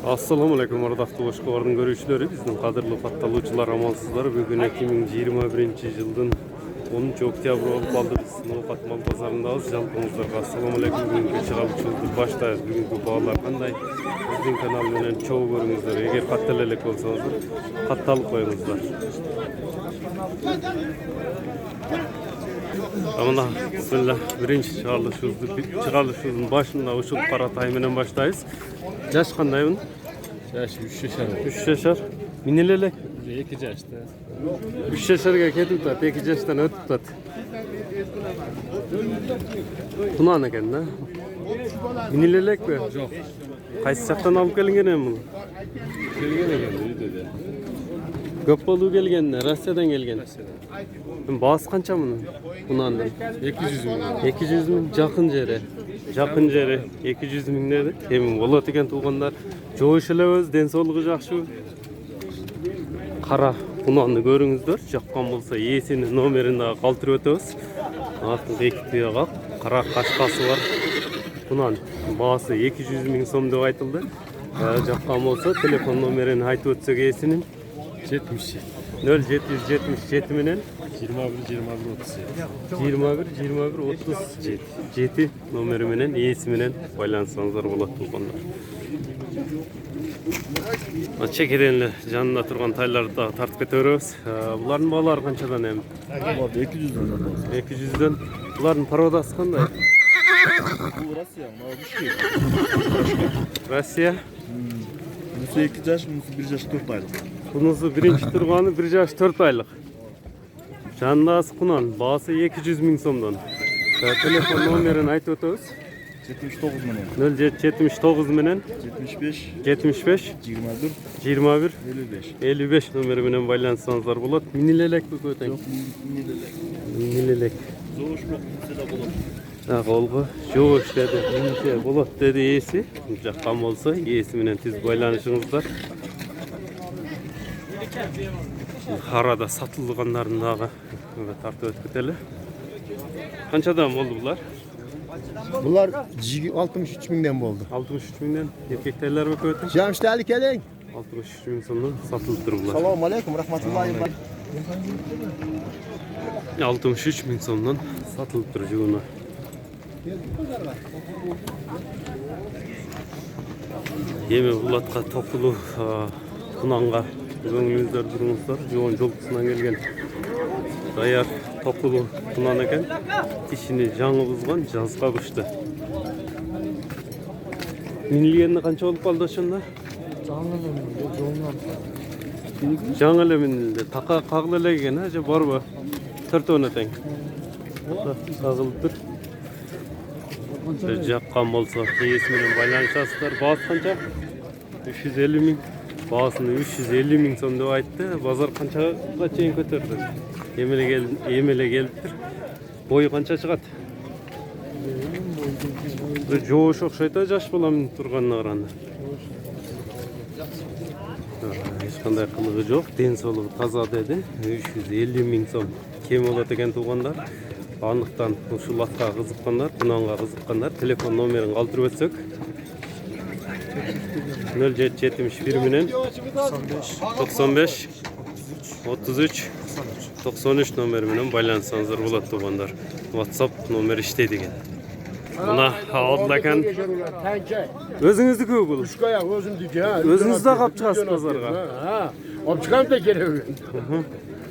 Assalamu alaikum ardaqlı Oşkovar'ın görüşleri, bizning qadrli pattalıçılar, amansızlar. Bugün 2021 yılın 13 oktyabr olup aldı. Biz Nokat mal pazarındayız. Jalpыңızlarga assalamu alaikum. Bugünkü çıqalıçımızды başlayız. Bugünkü bağlar qanday? Bizning kanal bilen çoğu görüңüzler. Eger qattalelek bolsaňızlar, qattalık qo'yingizlar. Amına bismillah. Birinci çıqalışımızın başında uşul qaratay menen başlayız. Yaş qanday bunun? Yaş 3 yaşar. 3 yaşar. Minilelek? 2 yaşta. 3 yaşarga ketip tutat, 2 yaştan ötüp tutat. Tunan eken da. Minilelek mi? Yok. Qaysi jaqdan alıp kelingen bunu? Kelgen ekan dedi. Köp bolup kelgen, Rossiyadan kelgen. Baası kança bunun? Bunandan. 200 bin. 200 min jakın jeri. Jakın jeri 200 min dedi. Emin bolat eken tuğanlar. Joğuş elebez, densoluğu jakşı. Qara bunandı görüңүздөр. Jakkan bolsa esini nomerini da kaldırıp ötөбүз. Altında iki tuyağa qara qaşqası var. Bunun baası 200 min so'm deb aytıldı. Jakkan bolsa telefon nomerini aytıp ötsök esinin 77. 0777 menen 21 37 nomeri menen esi menen байлансаңыздар болот туғандар. Чекеренли жанында турган тайларды да тартып кете беребиз. Булардын баалары канчадан эми? 200'den. 200'дөн. Булардын породасы кандай? Bu Rusya, ama Bişkek. Россия. Bunisi 2 yaş, bunisi 1 yaş 4 aylık. Bunisi birinci turganı 1 yaş 4 aylık. Жанындагысы кунан, baası 200 min so'mdan. Telefon nomerini aytıp ötөбүz. 79 menen. 0779 menen 75 21 55. 55 nomeri menen байлансаңыздар болот. Минилелек көтөң. Yok, Минилелек. Zoğuş yok, kimse de bulamaz. Голго жоош деди. Миниле болот деди эси. Жаккан болсо эси менен тез байланышыңыздар. Арада сатылгандарын дагы тартып өтүп кетели. Канчадан болду булар? Bunlar 63 binden oldu. 63 mindən erkeklerler mi kötü? Jamşit Ali Keleng. 63 min so'mdan satılıp durumlar. Selamun aleyküm rahmetullahi ve 63 min so'mdan satılıp duruyor bunu. Yeme bulatqa tokulu kunanga көңүлүңүздөр туруңуздар. Жоон жолкусунан келген даяр токulu kunan eken. İşini жаңы бузган жазга күчтү. Минилгени канча болуп калды ошондо? Жаңы эле минилди. Така кагыл эле экен, же барбы? Төртөөнө тең. Кагылыптыр. Жаккан болсо, эси менен байланышасыздар. Баасы канча? 350 min. Baasını 350 min so'm deb aytdi. Bozor qanchaga cheyin ko'tardi? Emele kelibdir. Boyu qancha chiqadi? Jo'sh o'xshaydi, yosh bolamni turganini qaranda. Hech qanday qilig'i yo'q, densolig'i toza dedi. 350 min so'm kem bo'ladi ekan tuğanlar. Aniqdan ushul atqa qiziqqanlar, kunanga qiziqqanlar telefon nomerini qoldirib o'tsak 0771 menen 95 33 93 nomeri menen байлансаңыздар болот туғандар. WhatsApp номер иштейт экен. Мына алдыда экен. Өзүңүздүкү бул? Uşkaya özümdeki ha. Өзүңүз да калып чыгасыз базарга? Ha. Alып çıkam da керек.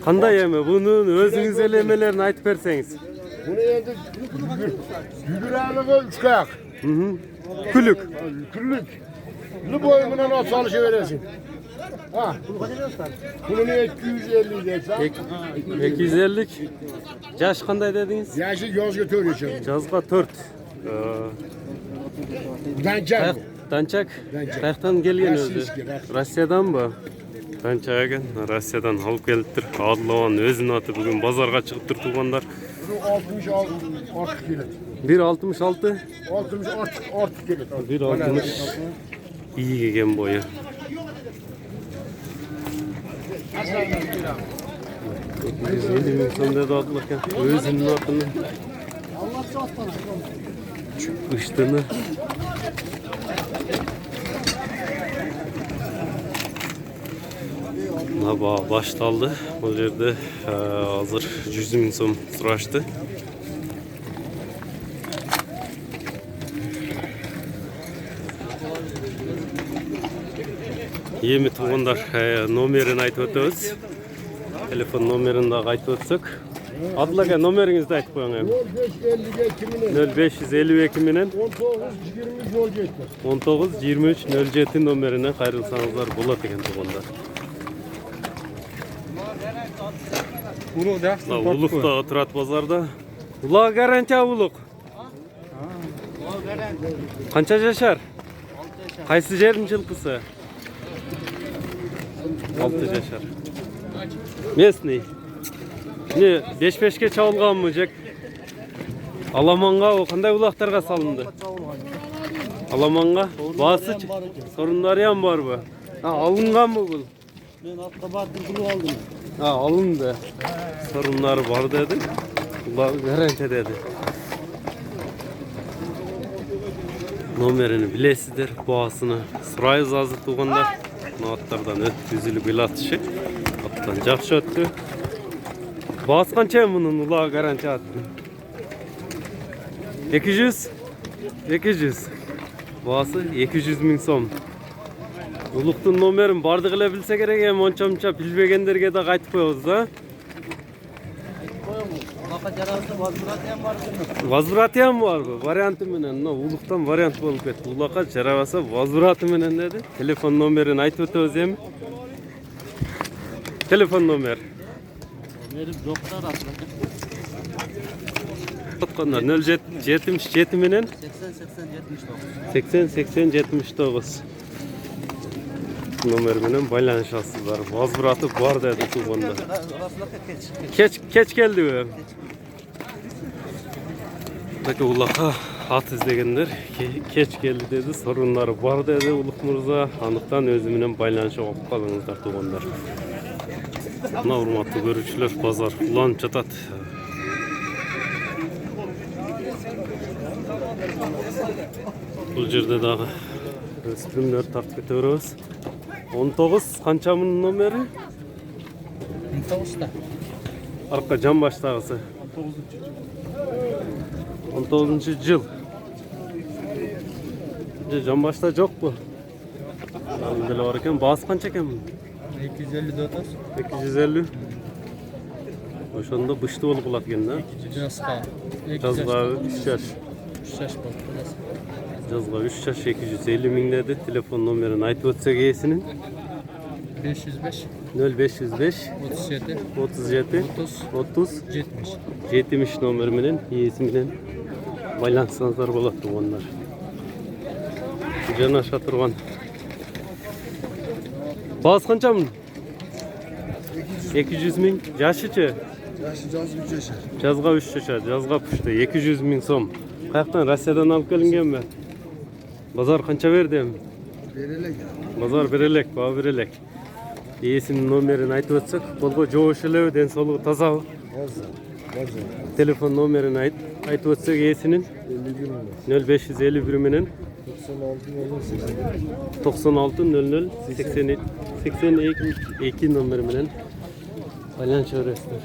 Кандай эми бунун өзүңүз эле эмелерин айтып берсеңиз? Bunu endi yügüranlığı uşkayak. Күлүк. Küllük. Boyumuna nasıl alışı veresin? Ha. Bunu niye 250 deysen? 250. Жаш кандай дедиңиz? Yaşı göz götürüyor şimdi. Жазга 4. Dançak. Dançak. Каяктан келген өзү? Россияданбы? Dançak экен. Россиядан алып келиптир. Адылован өзүнүн аты бүгүн базарга чыгыптыр тугандар. 66 artık gelir. 1.66. 60 artık gelir. 1.60. İyi kegen boyu. Biz 7 min so'mda da atlarken özünün atını ıştığını Naba baştaldı. O yerde hazır 100 bin so'm surashdi. Yemi tuğunlar nomerini aytib o'tamiz. Telefon nomerini da aytib o'tsak. Adil aka nomeringizni aytib qo'ying ham. 0552 minen 0552 bilen 19 23 07. 19-23-07 nomerine qayrilsanızlar bo'ladi ekan tuğunlar. Uluk'ta Turat Bazar'da. Ula garantiya uluk. Qancha yashar? Qaysi yerin жылқысы? 6 yashar. Местный. Ne 5-5'ke çağılgan mı Jack? Alamanға o qanday ulaqtarga salındı? Alamanға bası sorunları ham var mı? Ha, alıngan mı bu? Ben atla baktım bunu aldım. Ha, alındı. Sorunları var dedi. Ular garanti dedi. Nomerini bilesidir, boğasını sırayız azı tuğanlar. Atlardan ötküzülü bir atışı. Attan жақшы öttü. Boğası qancha bunun ular garanti attı? 200? 200. Boğası 200 bin so'm. Uluk'tun nomerin bardığıyla bilse gerek ya, monça bilbegenlerge de qaytib qo'yamiz da. Vazvrati ham var bu. Varianti menen, Uluk'tan variant bolup ketdi. Ulak'a jaravasa vazvrati menen dedi. Telefon nomerini aytib o'tamiz ham. Telefon nomer. Benim doktor atla. Tutqanlar 077 menen 80-80-79 nomer menen baylanışasızlar. Vazvrati var dedi tuğanda. Keç geldi be. Peki Ulak'a at izlegenler keç geldi dedi. Sorunları var dedi Uluk Murza. Anıktan özümünen baylanışı olup kalınızlar tuğanlar. Buna hurmatlı görüşçüler pazar ulan çatat. Bu yerde dağı öspürümler tartib ketaveramiz. 19 qancha bunun nomeri? 19'da. Arka cam baştağısı. 19. yıl. Cam başta yok bu. Alımdele var eken. Bağız qancha eken bu? 250 dotas. 250. Oşanda bıştı olup ulat eken da. Жазға 3 yaş. 3 yaş bak. Жазға 3 yaş 250 bin dedi. Telefon numaranı aytib ötsak iyesinin. 505 0505 37 37 30 70. 70 nomeri menen iyesi menen байланысаңыздар болот тугандар. Жанаша турган. Баасы канча мын? 200 миң. Жашычы? Жазга 3 yaşar. Жазга пушта 200 миң сом. Каяктан? Россиядан алып келинген бе? Базар канча берди? Базар берелек, баа берелек. Iyesinin numarini aytib ötsek, bolgo жоош элеби, ден соолугу тазабы? Telefon numarini aytib ötsek iyesinin 0551 menen 96 00 82 numara menen байланышабересиздер.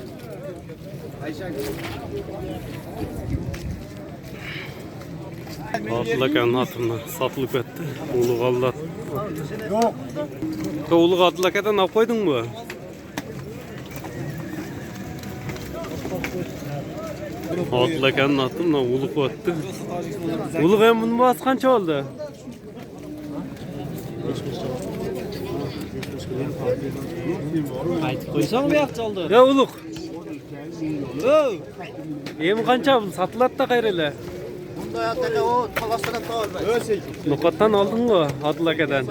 Atlakan atına satılıp etti. Uluk aldı. Yok. Uluk Atlakan'dan ne koydun mu? Atlakan'ın atına uluk attı. Uluk hem bunun bazı kaça oldu? Aytıp koysan bir akça oldu. Ya uluk. Hem kaça satılat da gayrıyla. Bunda hayatta o talasına sağır ben. Nokattan aldın mı Atlakan'dan?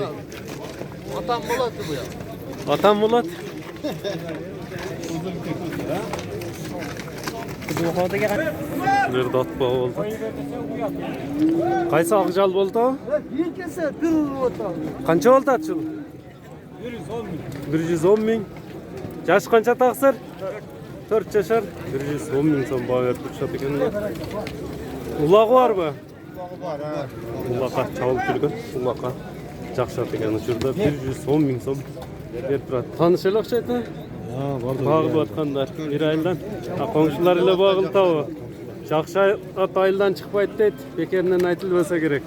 Atam bulattı bu ya. Atan Mulat. Nerede atma oldu? Kaysa akjal oldu? Kança oldu atçıl? 110 bin. Yaş kança taksır? 4 yaşar. 110 bin son bağ verip uçat ekenler. Ulağı var mı? Ulağa çabuk külgün. Ulağa жақсы ekan. Şurada 110 bin son Berip turadi. Tanışılı okşaydı. Ha, vardı. Bağıb atkanlar bir ayıldan. Komşular ile bağıl tavu. Şakşay at ayıldan çıkmaydı deydi. Bekerinden aytılmasa gerek.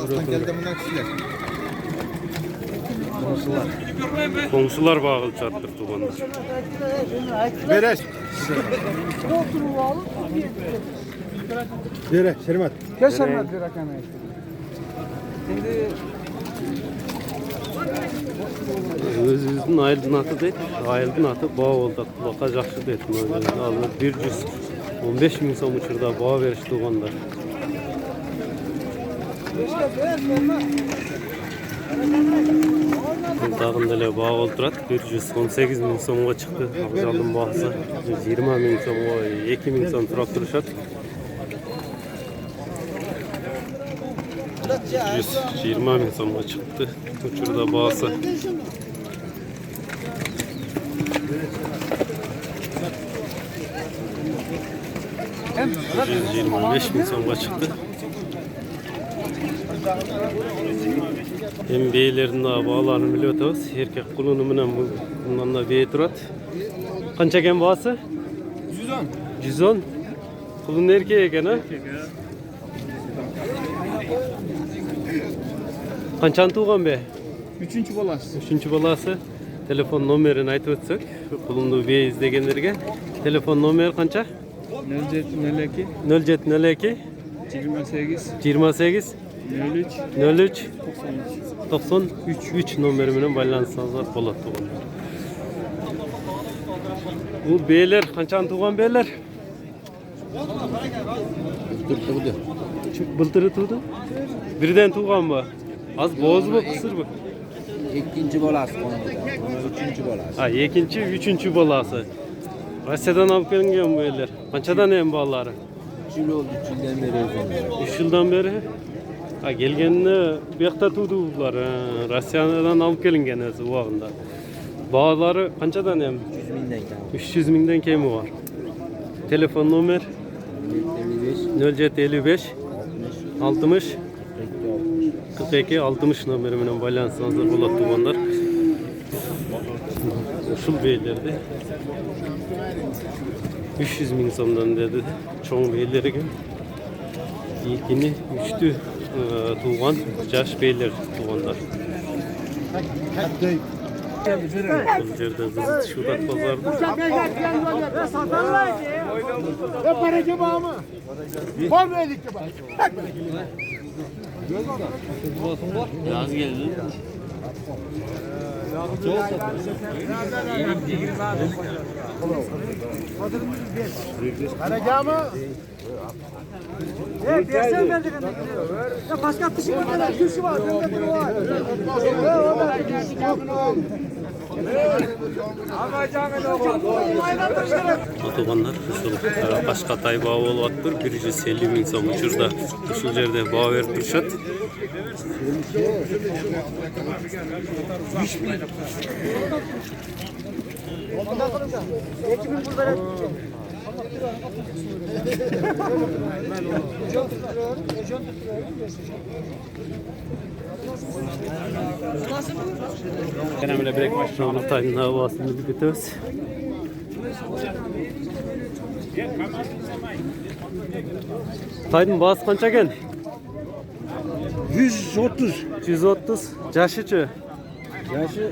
Aslan geldi bundan kişiler. Komşular bağıl çarptır tuğanlar. Beres. Bere, Şerimat. Keşanlar bir rakam işte. Şimdi Özümüzün ayıldın atı deydi. Ayıldın atı bağ oldu. Baka жақшы deydi. Alınır 115 bin so'm uçurda bağ veriş tuğanlar. Dağındale bağ oldurat 118 bin so'mga chiqdi. Avjaldım bağısı 20 bin so'mga 2 bin so'm turab turishadi. 120 bin so'mga chiqdi. Uçurda bağısı. hem 125 bin so'mga chiqdi. Hem beylerin de bağlarını biliyoruz. Erkek kulunu bilen bundan da bey turat. Kança eken bağısı? 110. 110. Kulun erkeği eken ha? Kançan tuğan be? 3. balası. 3. balası. Telefon numarini aytıp ötsök. Kulundu bey izlegenlerge. Telefon numeri kança? 0702 0702 28 28 03 03 93. 93 numarimden baylansanızlar болады tuğan. Bu beyler kançan tuğan beyler? Былтыры туды? Birden tuğan mı? Az boz mu kısır mı? İkinci bolası. Üçüncü bolası. Ha, ikinci, üçüncü balası. Rusya'dan alıp gelingen bu eller. Kançadan hem bağları? 3 yıl oldu. 3 yıldan beri özüm. 3 yıldan beri. Ha, gelgenini bir yakta tuğdu bunlar. Rusya'dan alıp gelingen özü bu ağında. Bağları kançadan hem? 100 binden kaldı. 300 binden kemi var. Telefon numara 0755 60 42 60 numaramla bağlansanızlar болады tuğanlar. Usul beylerde 300 bin so'mdan dedi çoğun beylerge. İlkini 3'tü tuğan, yaş beyler tuğanlar. Bu yerde kızı şudak pazarda. Yaz geldi. Dersen verdik. Ya başka kişi var. Kişi var. Tuğanlar başka tay bağ olup attır. 150 bin so'm uçurda. Şu yerde bağ verip turuşat. Şunu tayın havasını bir götürüyoruz. Tayın bağısı kança gen? 130. 130. Yaşıcı. Yaşı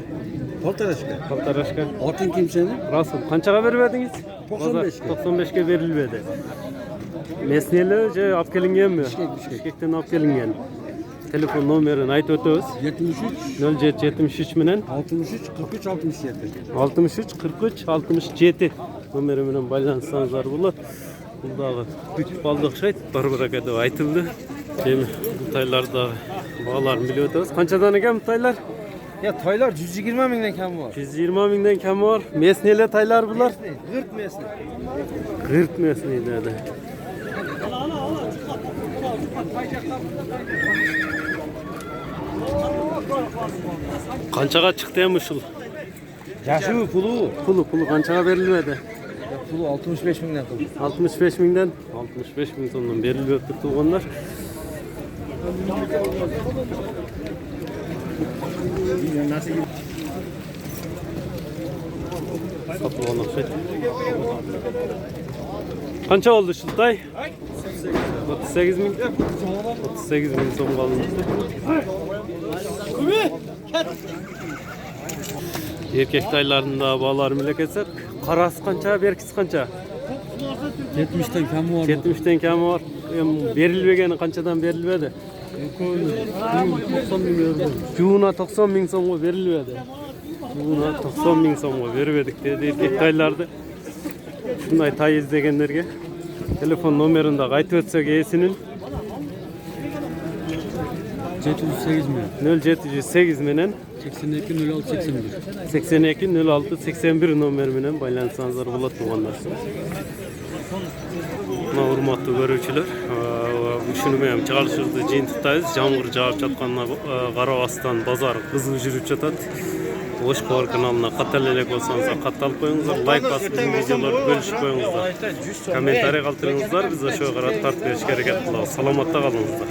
Paltaraşka. Paltaraşka. Altın kimsenin? Rasul. Kançaga verip verdiniz? 95'ge. 95'ge verilmedi. Mesneli je alып kelingen mi? Bişkekten alып kelingen. Telefon numarini aytıp ötüyoruz. 73 0773 menen 63 43 67. 63 43 67 numara bilen baylansanızlar bular. Bundağı büyük baldı okşaydı. Barbarak edip aytıldı. Şimdi bu taylarda bağlarını biliyoruz. Kançadan eken bu taylar? Ya taylar 120 binden kam var. 120 binden kam var. Mesneyle taylar bular. 40 mesne. 40 mesneyle de. Kançaga çıktı hem uşul. Yaşı mı pulu? Pulu kançaga verilmedi. Ya pulu 65 binden kıldı. 65 binden 65 bin sonundan verilip tuğanlar. Satılgan okşayt. Kança oldu Şıltay? 38 bin. 38 bin son kaldı. Erkek taylarında bağlar mileketsek. Karası kança, berkisi kança? 70'ten kemi var. 70'ten kemi var. Berilmegeni kançadan berilmedi? 90 bin euro. Juuna 90 bin so'mga berilmedi. Juuna 90 bin so'mga bermedik dedi erkek taylardı. Şunday tay izlegenlerge telefon nomerini da aytып ötsek esinin 708 milyon. 0708 menen 82 06 81. 82 06 81 nomer menen байланышсаңыздар болот тугандар. Мына урматтуу көрүүчүлөр, ушуну менен чыгарышыбызды жыйынтыктайбыз. Жамгыр жаап жатканына карабастан базар кызуу жүрүп жатат. Ошкор каналына каттала элек болсоңуздар катталып коюңуздар, лайк басып биздин видеолорду бөлүшүп коюңуздар. Комментарий калтырыңыздар, биз ошого карап тартып беришке аракет кылабыз. Саламатта калыңыздар.